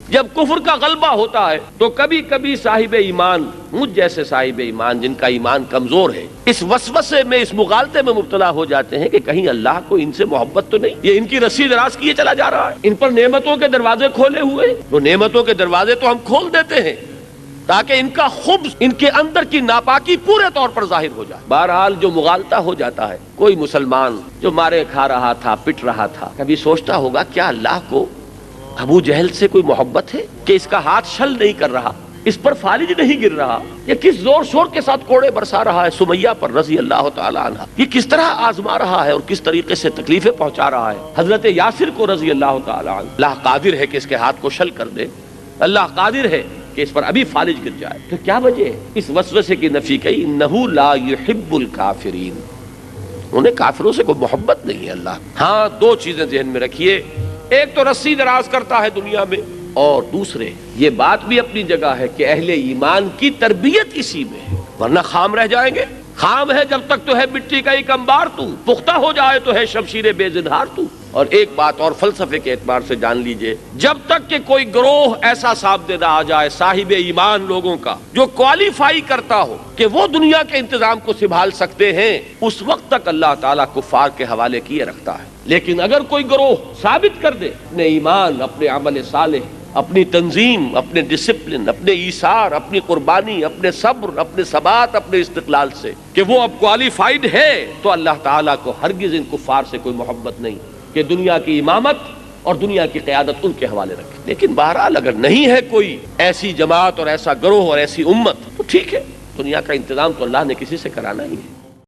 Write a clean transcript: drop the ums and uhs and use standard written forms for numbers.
جب کفر کا غلبہ ہوتا ہے تو کبھی کبھی صاحب ایمان، مجھ جیسے صاحب ایمان جن کا ایمان کمزور ہے، اس وسوسے میں، اس مغالطے میں مبتلا ہو جاتے ہیں کہ کہیں اللہ کو ان سے محبت تو نہیں، یہ ان کی رسی دراز کیے چلا جا رہا ہے، ان پر نعمتوں کے دروازے کھولے ہوئے، وہ نعمتوں کے دروازے تو ہم کھول دیتے ہیں تاکہ ان کا خبث، ان کے اندر کی ناپاکی پورے طور پر ظاہر ہو جائے۔ بہرحال جو مغالطہ ہو جاتا ہے، کوئی مسلمان جو مارے کھا رہا تھا، پٹ رہا تھا، کبھی سوچتا ہوگا کیا اللہ کو ابو جہل سے کوئی محبت ہے کہ اس کا ہاتھ شل نہیں کر رہا، اس پر فالج نہیں گر رہا، یہ کس زور شور کے ساتھ کوڑے برسا رہا ہے سمیہ پر رضی اللہ تعالی عنہ، یہ کس طرح آزما رہا ہے اور کس طریقے سے تکلیفیں پہنچا رہا ہے حضرت یاسر کو رضی اللہ تعالی عنہ۔ اللہ قادر ہے کہ اس کے ہاتھ کو شل کر دے، اللہ قادر ہے کہ اس پر ابھی فالج گر جائے۔ تو کیا وجہ ہے؟ اس وسوسے کی نفی کی، انہ لا یحب الکافرین، انہیں کافروں سے کوئی محبت نہیں ہے اللہ۔ ہاں دو چیزیں ذہن میں رکھیے، ایک تو رسی دراز کرتا ہے دنیا میں، اور دوسرے یہ بات بھی اپنی جگہ ہے کہ اہل ایمان کی تربیت اسی میں ہے، ورنہ خام رہ جائیں گے۔ خام ہے جب تک تو ہے مٹی کا ایک انبار تو، پختہ ہو جائے تو ہے شمشیر بے زنہار تو۔ اور ایک بات اور فلسفے کے اعتبار سے جان لیجئے، جب تک کہ کوئی گروہ ایسا سامنے نہ آ جائے صاحب ایمان لوگوں کا جو کوالیفائی کرتا ہو کہ وہ دنیا کے انتظام کو سنبھال سکتے ہیں، اس وقت تک اللہ تعالیٰ کفار کے حوالے کیے رکھتا ہے۔ لیکن اگر کوئی گروہ ثابت کر دے اپنے ایمان، اپنے عمل صالح، اپنی تنظیم، اپنے ڈسپلن، اپنے ایثار، اپنی قربانی، اپنے صبر، اپنے ثبات، اپنے استقلال سے کہ وہ اب کوالیفائڈ ہے، تو اللہ تعالیٰ کو ہرگز ان کفار سے کوئی محبت نہیں کہ دنیا کی امامت اور دنیا کی قیادت ان کے حوالے رکھے۔ لیکن بہرحال اگر نہیں ہے کوئی ایسی جماعت اور ایسا گروہ اور ایسی امت تو ٹھیک ہے، دنیا کا انتظام تو اللہ نے کسی سے کرانا ہی ہے۔